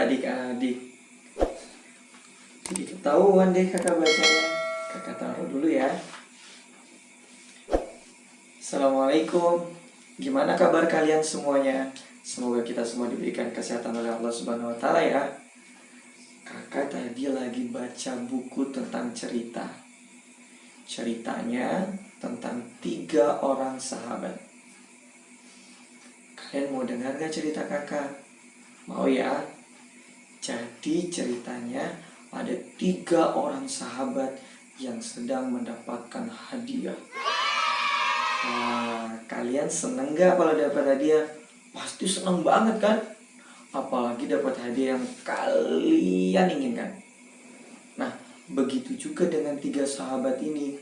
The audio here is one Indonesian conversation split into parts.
adik-adik. Jadi ketahuan deh kakak bacanya. Kakak taruh dulu ya. Assalamualaikum. Gimana kabar kalian semuanya? Semoga kita semua diberikan kesehatan oleh Allah Subhanahu wa Ta'ala ya. Kakak tadi lagi baca buku tentang cerita. Ceritanya tentang 3 orang sahabat. Kalian mau dengar gak cerita kakak? Mau ya? Jadi ceritanya ada 3 orang sahabat yang sedang mendapatkan hadiah. Kalian seneng gak kalau dapat hadiah? Pasti seneng banget kan? Apalagi dapat hadiah yang kalian inginkan. Nah, begitu juga dengan 3 sahabat ini.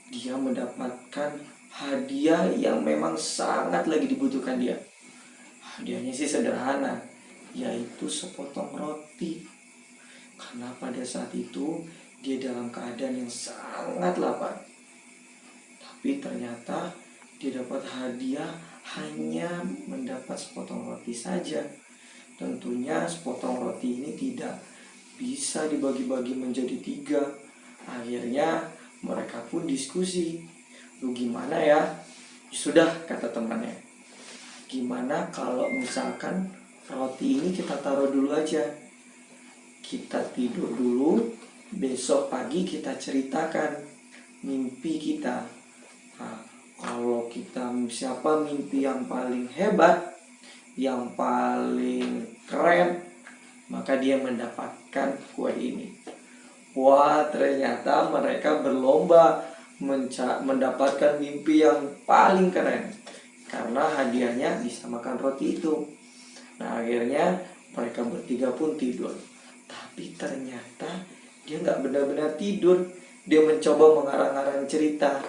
Dia mendapatkan hadiah yang memang sangat lagi dibutuhkan dia. Hadiahnya sih sederhana, yaitu sepotong roti. Karena pada saat itu dia dalam keadaan yang sangat lapar. Tapi ternyata dia dapat hadiah hanya mendapat sepotong roti saja. Tentunya sepotong roti ini tidak bisa dibagi-bagi menjadi 3. Akhirnya mereka pun diskusi. Lu gimana ya? Sudah, kata temannya. Gimana kalau misalkan roti ini kita taruh dulu aja. Kita tidur dulu, besok pagi kita ceritakan mimpi kita. Nah, kalau kita siapa mimpi yang paling hebat, yang paling keren, maka dia mendapatkan kue ini. Wah, ternyata mereka berlomba mendapatkan mimpi yang paling keren. Karena hadiahnya bisa makan roti itu. Nah, akhirnya mereka bertiga pun tidur. Tapi ternyata dia gak benar-benar tidur. Dia mencoba mengarang-arang cerita.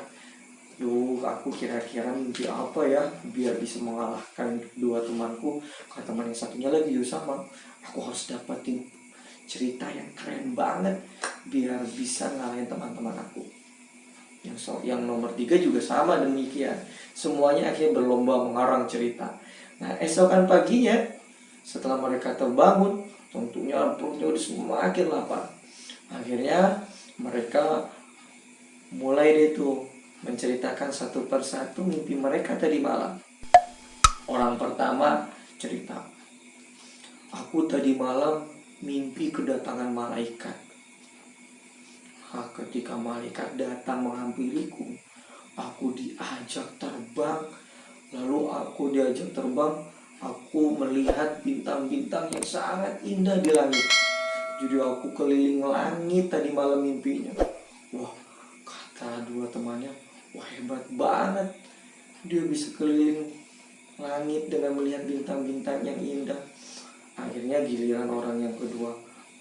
Aku kira-kira mimpi apa ya biar bisa mengalahkan 2 temanku. Kata teman yang satunya lagi sama, aku harus dapatin cerita yang keren banget biar bisa ngalahin teman-teman aku. Yang nomor 3 juga sama demikian. Semuanya akhirnya berlomba mengarang cerita. Nah, esokan paginya setelah mereka terbangun, tentunya perutnya udah semakin lapar. Akhirnya mereka mulai deh tuh menceritakan satu persatu mimpi mereka tadi malam. Orang pertama cerita, aku tadi malam mimpi kedatangan malaikat. Ketika malaikat datang menghampiriku, aku diajak terbang. Lalu aku diajak terbang, aku melihat bintang-bintang yang sangat indah di langit. Jadi aku keliling langit tadi malam mimpinya. Wah, kata 2 temannya, wah hebat banget. Dia bisa keliling langit dengan melihat bintang-bintang yang indah. Akhirnya giliran orang yang kedua.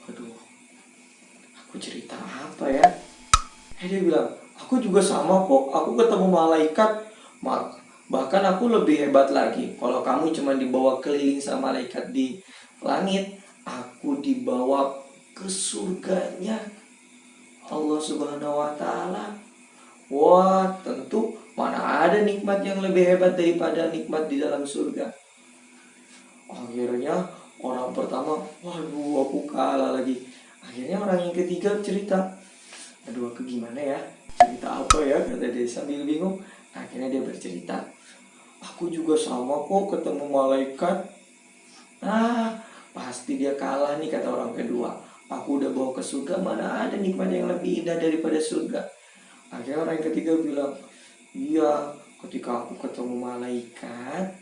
Waduh, aku cerita apa ya? Dia bilang, aku juga sama kok. Aku ketemu malaikat. Bahkan aku lebih hebat lagi. Kalau kamu cuma dibawa keliling sama malaikat di langit, aku dibawa ke surganya Allah Subhanahu wa Ta'ala. Wah, tentu mana ada nikmat yang lebih hebat daripada nikmat di dalam surga. Akhirnya orang pertama, waduh aku kalah lagi. Akhirnya orang yang ketiga cerita, aduh aku gimana ya? Cerita apa ya? Kata dia sambil bingung. Akhirnya dia bercerita, aku juga sama kok ketemu malaikat. Pasti dia kalah nih, kata orang kedua. Aku udah bawa ke surga, mana ada nikmat yang lebih indah daripada surga. Akhirnya orang yang ketiga bilang, iya, ketika aku ketemu malaikat,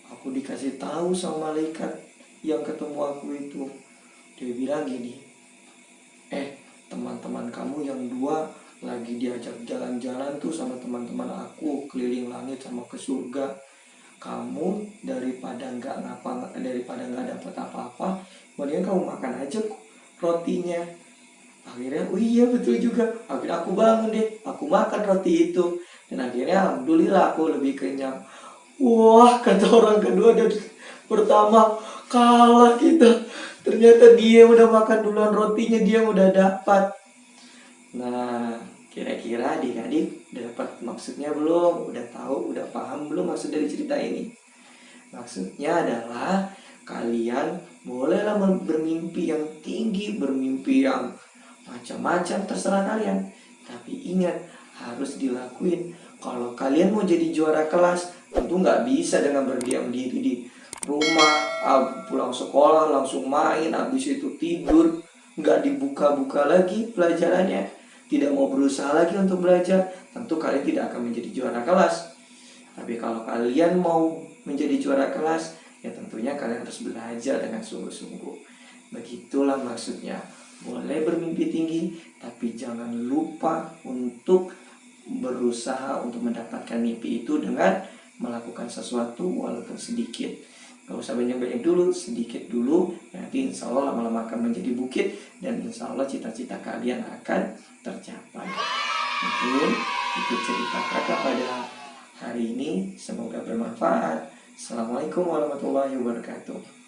aku dikasih tahu sama malaikat yang ketemu aku itu. Dia bilang gini, teman-teman kamu yang 2 lagi diajak jalan-jalan tuh sama teman-teman aku keliling langit sama ke surga. Kamu daripada nggak dapat apa-apa, mendingan kamu makan aja rotinya. Akhirnya, oh iya betul juga. Akhirnya aku bangun deh, aku makan roti itu. Dan akhirnya alhamdulillah aku lebih kenyang. Wah, kata orang kedua dan pertama, kalah kita. Ternyata dia udah makan duluan rotinya, dia udah dapat. Nah, kira-kira adik-adik udah dapat maksudnya belum? Udah tahu, udah paham belum maksud dari cerita ini? Maksudnya adalah kalian bolehlah bermimpi yang tinggi, bermimpi yang macam-macam, terserah kalian. Tapi ingat, harus dilakuin. Kalau kalian mau jadi juara kelas, tentu nggak bisa dengan berdiam diri di rumah, pulang sekolah langsung main, habis itu tidur, nggak dibuka-buka lagi pelajarannya, tidak mau berusaha lagi untuk belajar. Tentu kalian tidak akan menjadi juara kelas. Tapi kalau kalian mau menjadi juara kelas, ya tentunya kalian harus belajar dengan sungguh-sungguh. Begitulah maksudnya. Boleh bermimpi tinggi, tapi jangan lupa untuk berusaha untuk mendapatkan mimpi itu dengan melakukan sesuatu walaupun sedikit. Gak usah banyak-banyak dulu, sedikit dulu. Nanti insya Allah lama-lama akan menjadi bukit, dan insya Allah cita-cita kalian akan tercapai. Mungkin itu cerita kakak pada hari ini, semoga bermanfaat. Assalamualaikum warahmatullahi wabarakatuh.